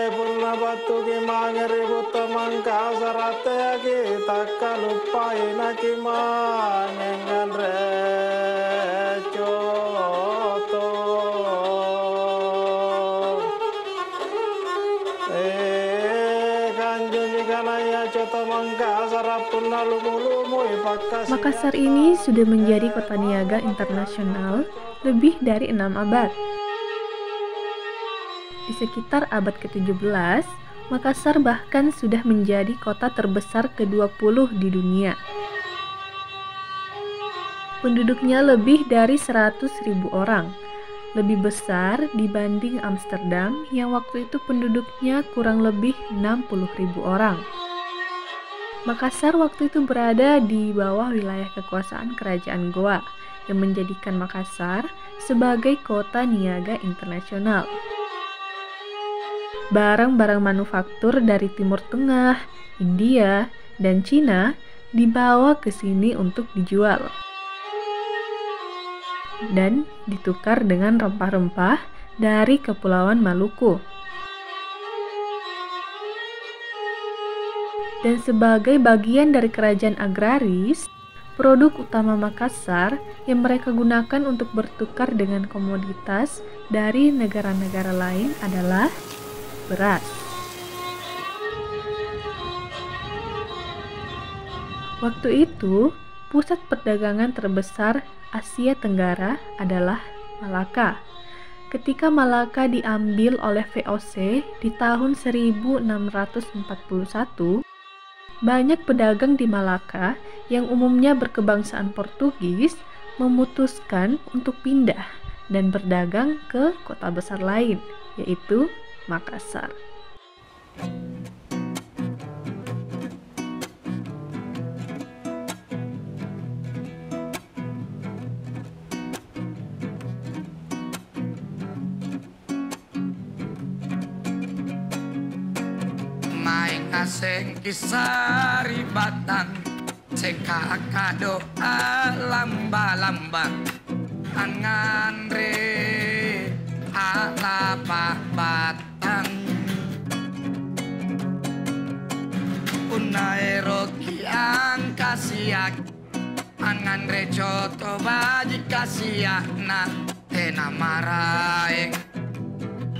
Purna batu ki mangere buta mangka sarate ki takka lupai naki manengan recoto. Kanjeng kanaya coto mangka sarapurna lumu-lumu ipakasi. Makassar ini sudah menjadi kota niaga internasional lebih dari 6 abad. Di sekitar abad ke-17, Makassar bahkan sudah menjadi kota terbesar ke-20 di dunia. Penduduknya lebih dari 100.000 orang, lebih besar dibanding Amsterdam yang waktu itu penduduknya kurang lebih 60.000 orang. Makassar waktu itu berada di bawah wilayah kekuasaan Kerajaan Goa yang menjadikan Makassar sebagai kota niaga internasional. Barang-barang manufaktur dari Timur Tengah, India, dan Cina dibawa ke sini untuk dijual dan ditukar dengan rempah-rempah dari Kepulauan Maluku. Dan sebagai bagian dari kerajaan agraris, produk utama Makassar yang mereka gunakan untuk bertukar dengan komoditas dari negara-negara lain adalah beras. Waktu itu, pusat perdagangan terbesar Asia Tenggara adalah Malaka. Ketika Malaka diambil oleh VOC di tahun 1641, banyak pedagang di Malaka yang umumnya berkebangsaan Portugis memutuskan untuk pindah dan berdagang ke kota besar lain, yaitu Makassar. Maing kaseng kisari batang seka kado lamba-lamba angan re alapak batang unai roki ang kasiak angan re coto baji kasiak na tena maraeng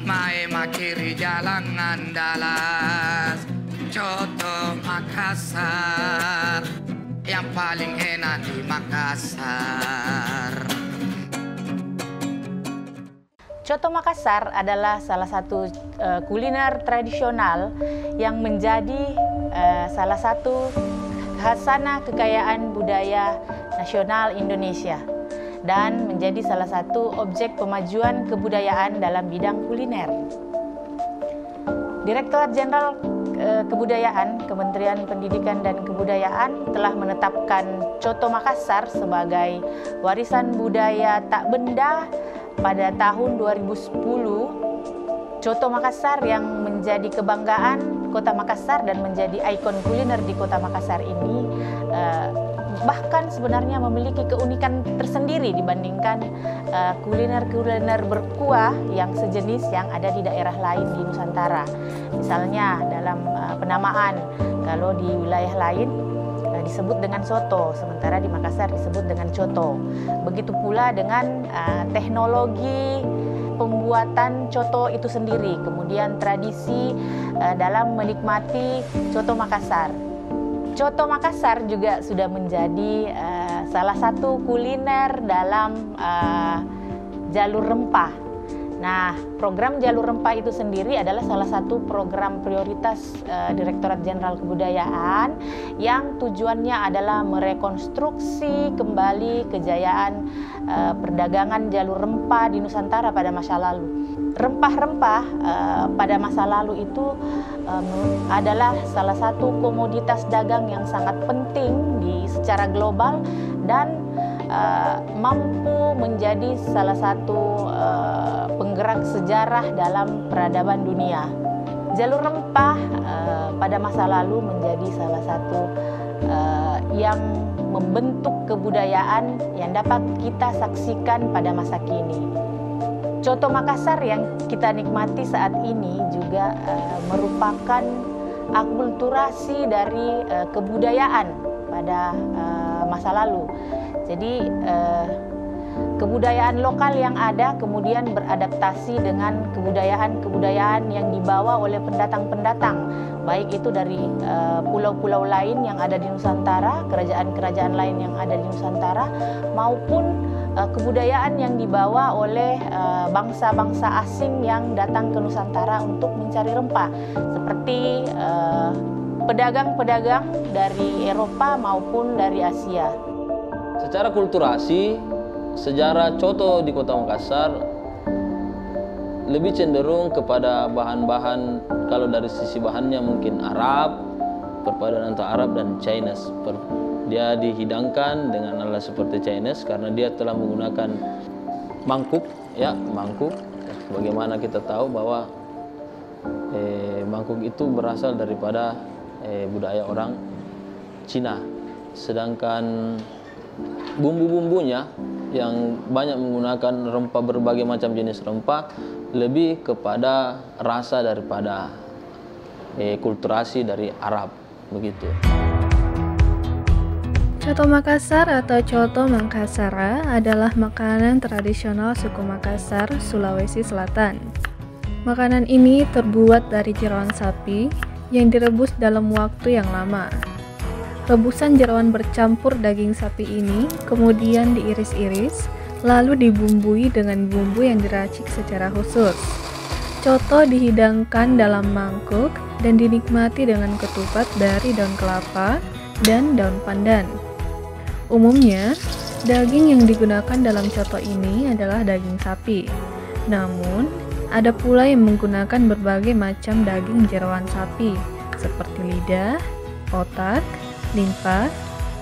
mae makiri jalan andalas coto Makassar yang paling enak di Makassar. Coto Makassar adalah salah satu kuliner tradisional yang menjadi salah satu khasana kekayaan budaya nasional Indonesia dan menjadi salah satu objek pemajuan kebudayaan dalam bidang kuliner. Direktorat Jenderal Kebudayaan, Kementerian Pendidikan dan Kebudayaan telah menetapkan Coto Makassar sebagai warisan budaya tak benda pada tahun 2010. Coto Makassar yang menjadi kebanggaan Kota Makassar dan menjadi ikon kuliner di Kota Makassar ini bahkan sebenarnya memiliki keunikan tersendiri dibandingkan kuliner-kuliner berkuah yang sejenis yang ada di daerah lain di Nusantara. Misalnya dalam penamaan, kalau di wilayah lain disebut dengan soto, sementara di Makassar disebut dengan coto. Begitu pula dengan teknologi pembuatan coto itu sendiri, kemudian tradisi dalam menikmati coto Makassar. Coto Makassar juga sudah menjadi salah satu kuliner dalam jalur rempah. Nah, program jalur rempah itu sendiri adalah salah satu program prioritas Direktorat Jenderal Kebudayaan yang tujuannya adalah merekonstruksi kembali kejayaan perdagangan jalur rempah di Nusantara pada masa lalu. Rempah-rempah pada masa lalu itu adalah salah satu komoditas dagang yang sangat penting secara global dan mampu menjadi salah satu penggerak sejarah dalam peradaban dunia. Jalur rempah pada masa lalu menjadi salah satu yang membentuk kebudayaan yang dapat kita saksikan pada masa kini. Coto Makassar yang kita nikmati saat ini juga merupakan akulturasi dari kebudayaan pada masa lalu. Jadi kebudayaan lokal yang ada kemudian beradaptasi dengan kebudayaan-kebudayaan yang dibawa oleh pendatang-pendatang, baik itu dari pulau-pulau lain yang ada di Nusantara, kerajaan-kerajaan lain yang ada di Nusantara, maupun kebudayaan yang dibawa oleh bangsa-bangsa asing yang datang ke Nusantara untuk mencari rempah, seperti pedagang-pedagang dari Eropa maupun dari Asia. Secara kulturasi, sejarah coto di Kota Makassar lebih cenderung kepada bahan-bahan, kalau dari sisi bahannya mungkin Arab, perpaduan antara Arab dan Chinese. Dia dihidangkan dengan alat seperti Chinese karena dia telah menggunakan mangkuk, ya mangkuk. Bagaimana kita tahu bahwa mangkuk itu berasal daripada budaya orang Cina, sedangkan bumbu-bumbunya yang banyak menggunakan rempah, berbagai macam jenis rempah, lebih kepada rasa daripada kulturasi dari Arab, begitu. Coto Makassar atau Coto Mangkassara adalah makanan tradisional suku Makassar, Sulawesi Selatan. Makanan ini terbuat dari jeroan sapi yang direbus dalam waktu yang lama. Rebusan jeroan bercampur daging sapi ini kemudian diiris-iris, lalu dibumbui dengan bumbu yang diracik secara khusus. Coto dihidangkan dalam mangkuk dan dinikmati dengan ketupat dari daun kelapa dan daun pandan. Umumnya, daging yang digunakan dalam coto ini adalah daging sapi. Namun, ada pula yang menggunakan berbagai macam daging jeroan sapi, seperti lidah, otak, limpa,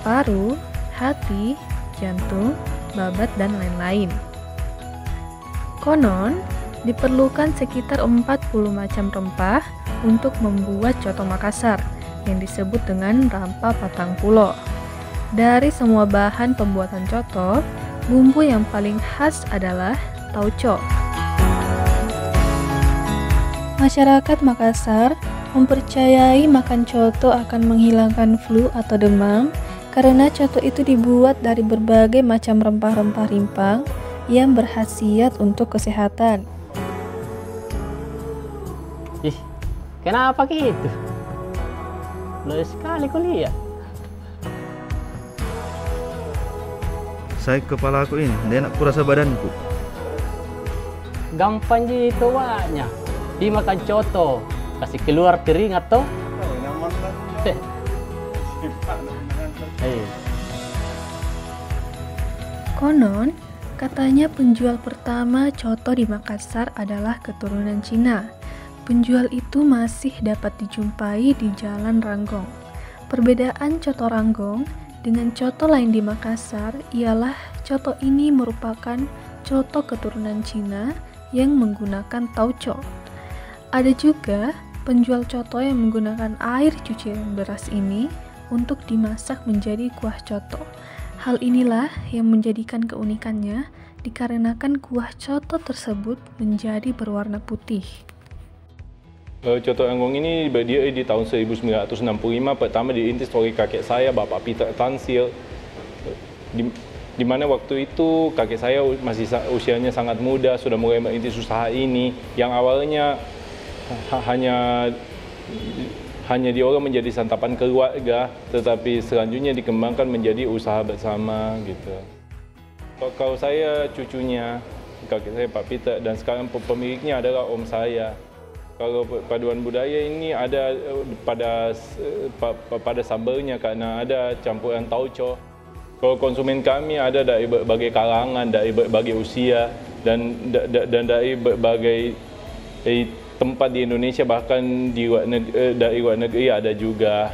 paru, hati, jantung, babat, dan lain-lain. Konon, diperlukan sekitar 40 macam rempah untuk membuat coto Makassar, yang disebut dengan rampa patang pulo. Dari semua bahan pembuatan coto, bumbu yang paling khas adalah tauco. Masyarakat Makassar mempercayai makan coto akan menghilangkan flu atau demam karena coto itu dibuat dari berbagai macam rempah-rempah rimpang yang berkhasiat untuk kesehatan. Ih, kenapa gitu? Loh sekali kuliah. Saya kepala aku ini, tidak enak kurasa badanku. Gampang gitu wanya. Dimakan coto, kasih keluar keringat toh. Konon, katanya penjual pertama coto di Makassar adalah keturunan Cina. Penjual itu masih dapat dijumpai di Jalan Ranggong. Perbedaan coto Ranggong dengan coto lain di Makassar ialah coto ini merupakan coto keturunan Cina yang menggunakan tauco. Ada juga penjual coto yang menggunakan air cucian beras ini untuk dimasak menjadi kuah coto. Hal inilah yang menjadikan keunikannya dikarenakan kuah coto tersebut menjadi berwarna putih. Coto Ranggong ini berdiri di tahun 1965, pertama dirintis oleh kakek saya, Bapak Peter Tansil. Di mana waktu itu kakek saya masih usianya sangat muda, sudah mulai merintis usaha ini, yang awalnya hanya diolah menjadi santapan keluarga, tetapi selanjutnya dikembangkan menjadi usaha bersama gitu. Kalau saya cucunya kakek saya Pak Peter, dan sekarang pemiliknya adalah om saya. Kalau paduan budaya ini ada pada sambalnya karena ada campuran tauco. Kalau konsumen kami ada dari berbagai kalangan, dari berbagai usia, dan dari berbagai tempat di Indonesia, bahkan dari luar negeri ada juga.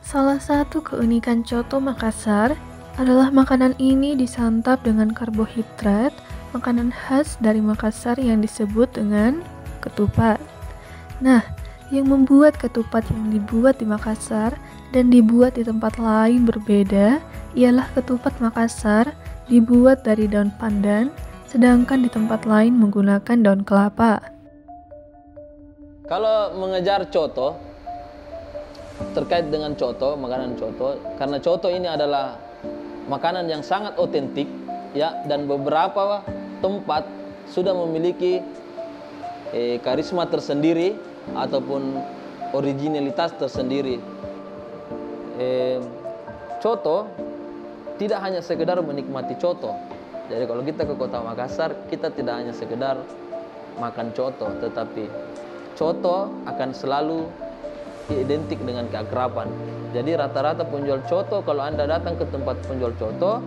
Salah satu keunikan coto Makassar adalah makanan ini disantap dengan karbohidrat, makanan khas dari Makassar yang disebut dengan ketupat. Nah, yang membuat ketupat yang dibuat di Makassar dan dibuat di tempat lain berbeda ialah ketupat Makassar dibuat dari daun pandan sedangkan di tempat lain menggunakan daun kelapa. Kalau mengejar coto, terkait dengan coto, makanan coto, karena coto ini adalah makanan yang sangat otentik, ya, dan beberapa tempat sudah memiliki karisma tersendiri ataupun originalitas tersendiri. Coto tidak hanya sekedar menikmati coto. Jadi kalau kita ke Kota Makassar, kita tidak hanya sekedar makan coto, tetapi coto akan selalu identik dengan keakraban. Jadi rata-rata penjual coto, kalau Anda datang ke tempat penjual coto,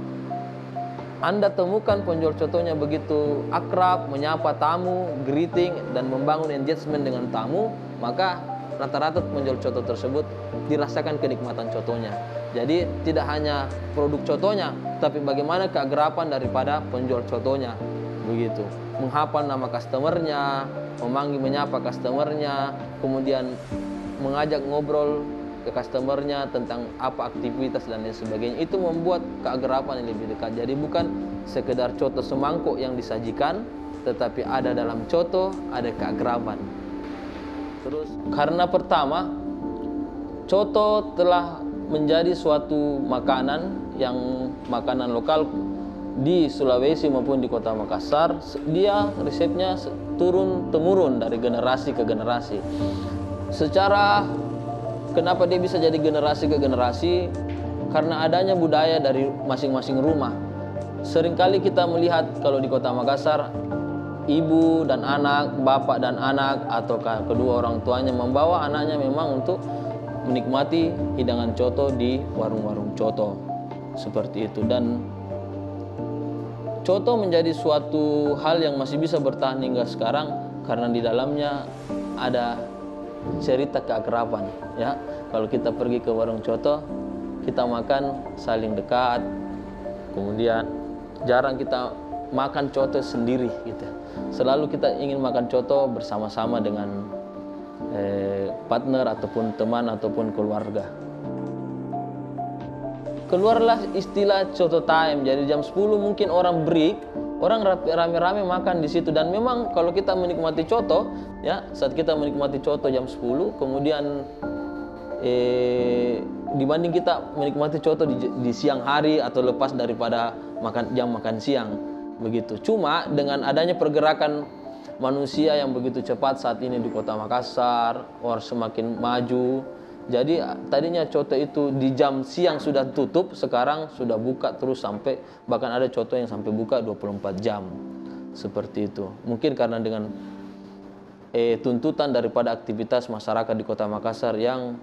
Anda temukan penjual cotonya begitu akrab, menyapa tamu, greeting, dan membangun engagement dengan tamu, maka rata-rata penjual coto tersebut dirasakan kenikmatan cotonya. Jadi tidak hanya produk cotonya, tapi bagaimana keakraban daripada penjual cotonya. Begitu, menghafal nama customernya, memanggil menyapa customernya, kemudian mengajak ngobrol ke customernya tentang apa aktivitas dan lain sebagainya. Itu membuat keakraban yang lebih dekat. Jadi bukan sekedar coto semangkuk yang disajikan, tetapi ada dalam coto ada keakraban. Terus karena pertama, coto telah menjadi suatu makanan lokal di Sulawesi maupun di Kota Makassar. Dia resepnya turun temurun dari generasi ke generasi. Secara kenapa dia bisa jadi generasi ke generasi? Karena adanya budaya dari masing-masing rumah. Seringkali kita melihat kalau di Kota Makassar, ibu dan anak, bapak dan anak, atau kedua orang tuanya membawa anaknya memang untuk menikmati hidangan coto di warung-warung coto. Seperti itu. Dan coto menjadi suatu hal yang masih bisa bertahan hingga sekarang karena di dalamnya ada cerita keakraban, ya. Kalau kita pergi ke warung coto, kita makan saling dekat. Kemudian jarang kita makan coto sendiri gitu. Selalu kita ingin makan coto bersama-sama dengan partner ataupun teman ataupun keluarga. Keluarlah istilah coto time. Jadi jam 10 mungkin orang break, orang rame-rame makan di situ. Dan memang kalau kita menikmati coto, ya, saat kita menikmati coto jam 10, kemudian dibanding kita menikmati coto di siang hari atau lepas daripada jam makan siang, begitu. Cuma dengan adanya pergerakan manusia yang begitu cepat saat ini di Kota Makassar, orang semakin maju. Jadi tadinya coto itu di jam siang sudah tutup, sekarang sudah buka terus sampai, bahkan ada coto yang sampai buka 24 jam. Seperti itu. Mungkin karena dengan tuntutan daripada aktivitas masyarakat di Kota Makassar yang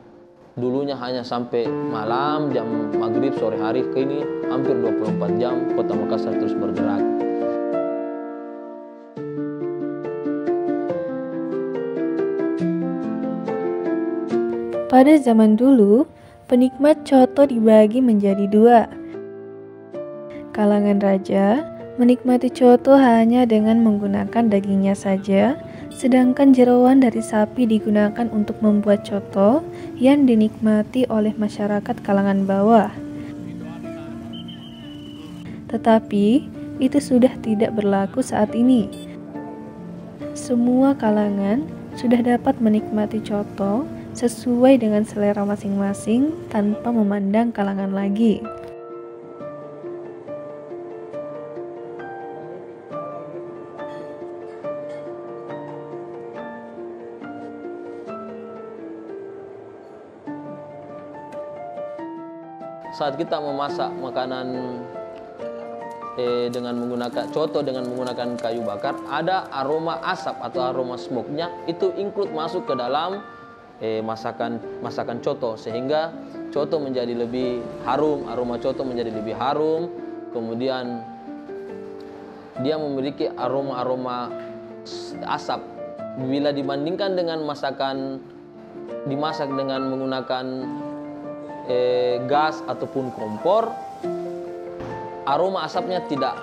dulunya hanya sampai malam, jam maghrib, sore hari, kini hampir 24 jam Kota Makassar terus bergerak. Pada zaman dulu, penikmat coto dibagi menjadi dua. Kalangan raja menikmati coto hanya dengan menggunakan dagingnya saja, sedangkan jeroan dari sapi digunakan untuk membuat coto yang dinikmati oleh masyarakat kalangan bawah. Tetapi, itu sudah tidak berlaku saat ini. Semua kalangan sudah dapat menikmati coto sesuai dengan selera masing-masing tanpa memandang kalangan lagi. Saat kita memasak makanan dengan menggunakan coto dengan menggunakan kayu bakar, ada aroma asap atau aroma smoke-nya itu include masuk ke dalam masakan coto, sehingga coto menjadi lebih harum, aroma coto menjadi lebih harum. Kemudian dia memiliki aroma-aroma asap. Bila dibandingkan dengan dimasak dengan menggunakan gas ataupun kompor, aroma asapnya tidak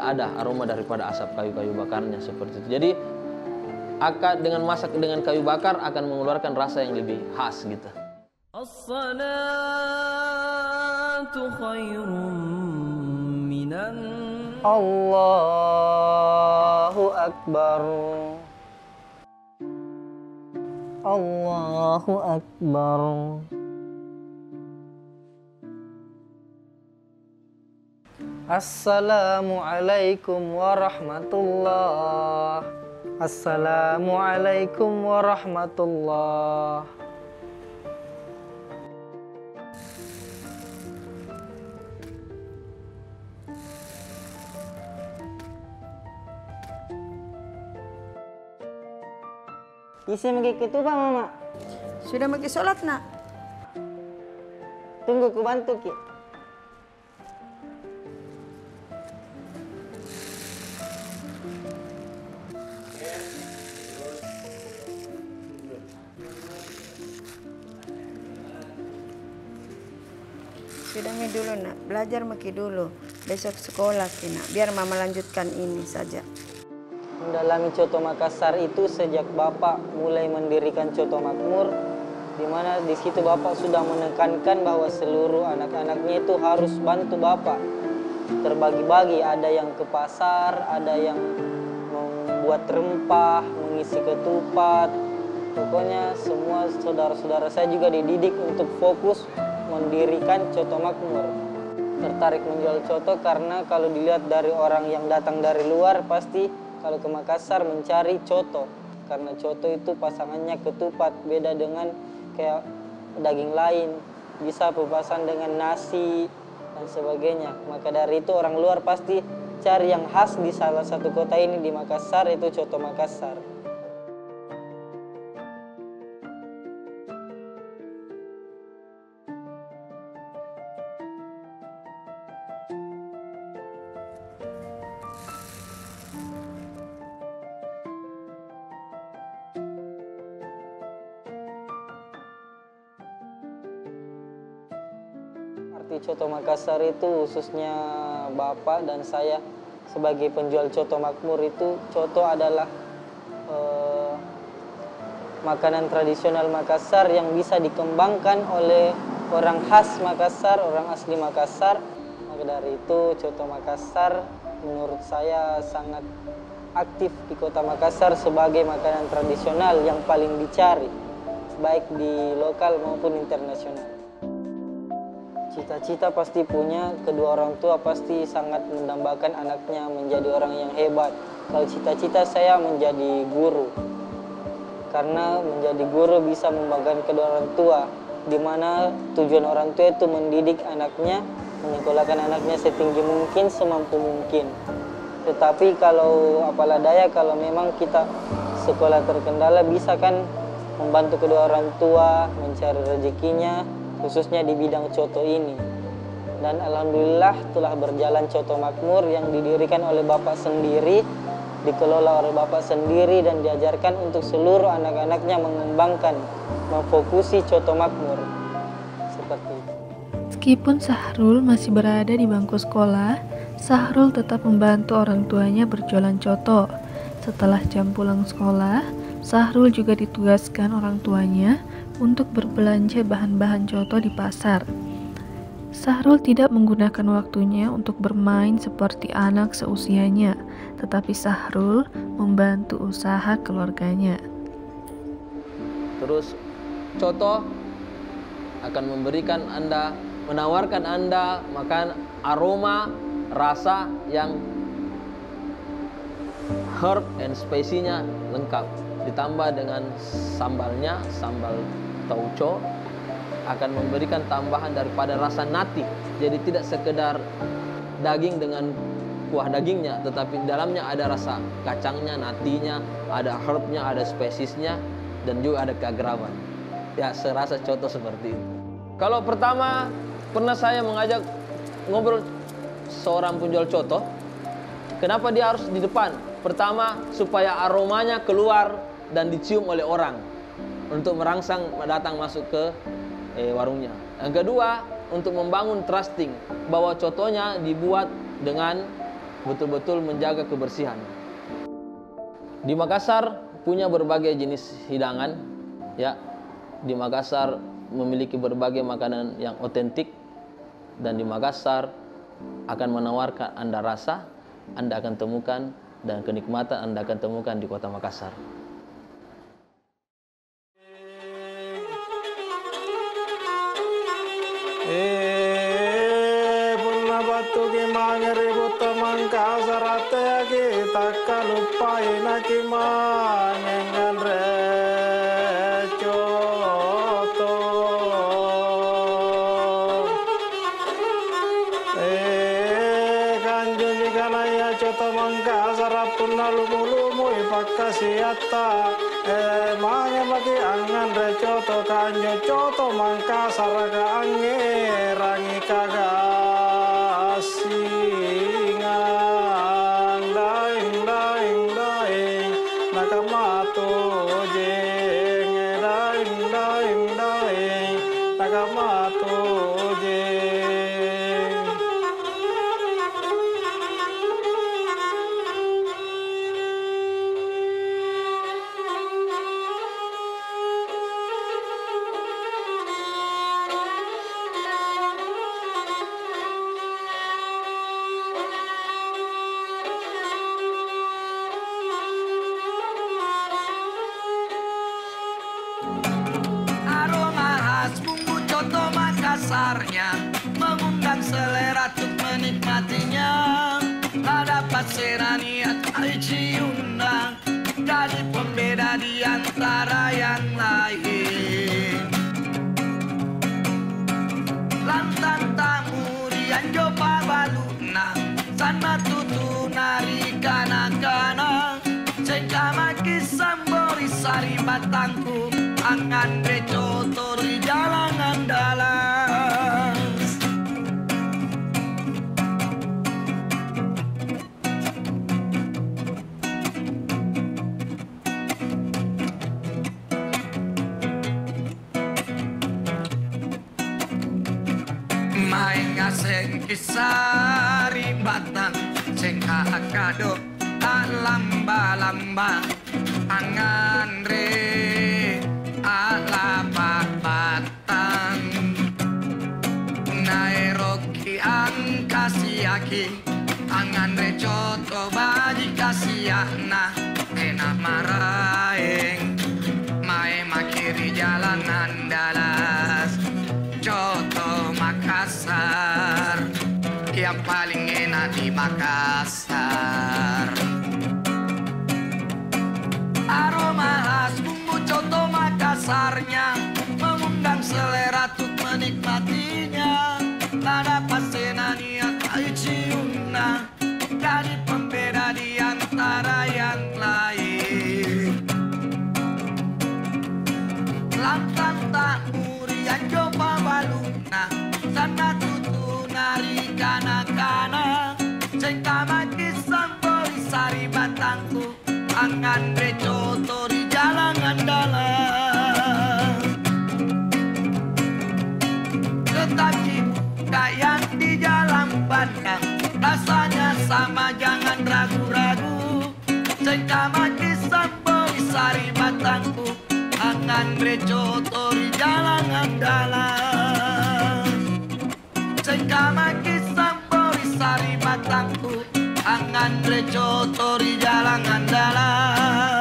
ada aroma daripada asap kayu-kayu bakarnya, seperti itu. Jadi dengan masak dengan kayu bakar akan mengeluarkan rasa yang lebih khas gitu. As-salatu khairum minan Allahu Akbar. Allahu Akbar. Assalamualaikum warahmatullah. Assalamualaikum warahmatullah. Bisa pergi ketubah, Mama? Sudah pergi sholat, nak? Tunggu, ku bantu, Ki. Sudah mi dulu, nak. Belajar maki dulu. Besok sekolah, Ki, nak. Biar Mama lanjutkan ini saja. Mendalami Coto Makassar itu sejak Bapak mulai mendirikan Coto Makmur, di mana di situ Bapak sudah menekankan bahwa seluruh anak-anaknya itu harus bantu Bapak. Terbagi-bagi, ada yang ke pasar, ada yang membuat rempah, mengisi ketupat. Pokoknya semua saudara-saudara saya juga dididik untuk fokus mendirikan Coto Makmur. Tertarik menjual coto karena kalau dilihat dari orang yang datang dari luar pasti kalau ke Makassar mencari coto, karena coto itu pasangannya ketupat, beda dengan kayak daging lain, bisa berpasangan dengan nasi dan sebagainya. Maka dari itu orang luar pasti cari yang khas di salah satu kota ini di Makassar, itu coto Makassar. Arti Coto Makassar itu khususnya Bapak dan saya sebagai penjual Coto Makmur itu, coto adalah makanan tradisional Makassar yang bisa dikembangkan oleh orang khas Makassar, orang asli Makassar. Maka dari itu Coto Makassar menurut saya sangat aktif di kota Makassar sebagai makanan tradisional yang paling dicari, baik di lokal maupun internasional. Cita-cita pasti punya, kedua orang tua pasti sangat mendambakan anaknya menjadi orang yang hebat. Kalau cita-cita saya menjadi guru, karena menjadi guru bisa membanggakan kedua orang tua, di mana tujuan orang tua itu mendidik anaknya, menyekolahkan anaknya setinggi mungkin, semampu mungkin. Tetapi kalau apalah daya, kalau memang kita sekolah terkendala, bisa kan membantu kedua orang tua mencari rezekinya, khususnya di bidang coto ini. Dan alhamdulillah telah berjalan Coto Makmur yang didirikan oleh Bapak sendiri, dikelola oleh Bapak sendiri, dan diajarkan untuk seluruh anak-anaknya mengembangkan, memfokusi Coto Makmur. Seperti itu. Meskipun Sahrul masih berada di bangku sekolah, Sahrul tetap membantu orang tuanya berjualan coto. Setelah jam pulang sekolah, Sahrul juga ditugaskan orang tuanya untuk berbelanja bahan-bahan coto di pasar. Sahrul tidak menggunakan waktunya untuk bermain seperti anak seusianya, tetapi Sahrul membantu usaha keluarganya. Terus coto akan memberikan Anda, menawarkan Anda makan aroma, rasa yang herb and spesinya lengkap. Ditambah dengan sambalnya, sambal tauco, akan memberikan tambahan daripada rasa nati. Jadi tidak sekedar daging dengan kuah dagingnya, tetapi di dalamnya ada rasa kacangnya, natinya, ada herbnya, ada spesiesnya, dan juga ada keagraban. Ya, serasa coto seperti itu. Kalau pertama pernah saya mengajak ngobrol seorang penjual coto, kenapa dia harus di depan? Pertama, supaya aromanya keluar dan dicium oleh orang untuk merangsang datang masuk ke warungnya. Yang kedua, untuk membangun trusting bahwa cotonya dibuat dengan betul-betul menjaga kebersihan. Di Makassar punya berbagai jenis hidangan, ya. Di Makassar memiliki berbagai makanan yang otentik, dan di Makassar akan menawarkan Anda rasa, Anda akan temukan dan kenikmatan Anda akan temukan di Kota Makassar. Punna batu ki mangere buta Makassar ate ki takka lupa inaki manengan recoto. Kanjeng ikanaya coto Makassar punna lumu-lumu ipakasiata. Mange bagi angan recoto kanjo coto Makassar ka angerangi kagasingan daing daing daing nakamato jeng daing daing daing nakamato jeng. Makassarnya mengundang selera untuk menikmatinya. Tak dapat seraniat ciumna, jadi pembeda di antara yang lain. Lantan tamu rian jopa baluna, sana tutu nari kana-kana. Cekama kisambori sari batangku, angan recoto di jalangan dalam. Main ngaseng kisari batang, cengka akado lamba-lamba, angan re ala batang. Nairoki ang kasiyaki, angan re coto baji kasiyahna, enak maraeng, mae makiri jalan andalas. Coto Makassar, yang paling enak di Makassar. Aroma khas bumbu coto Makassarnya mengundang selera untuk menikmatinya. Tak dapat senaniat ciumna, jadi pembeda di antara yang lain. Lantan tak murian coba baluna, sana tutu nari kana-kana. Cengkama kisambori sari batangku, angan recoto di jalangan dalam. Tetapi kayak di jalan pandang, rasanya sama jangan ragu-ragu. Cengkama kisambori sari batangku, angan recoto di jalangan dalam. Cengkama kisambori sari batangku, angan recoto di jalangan dalam.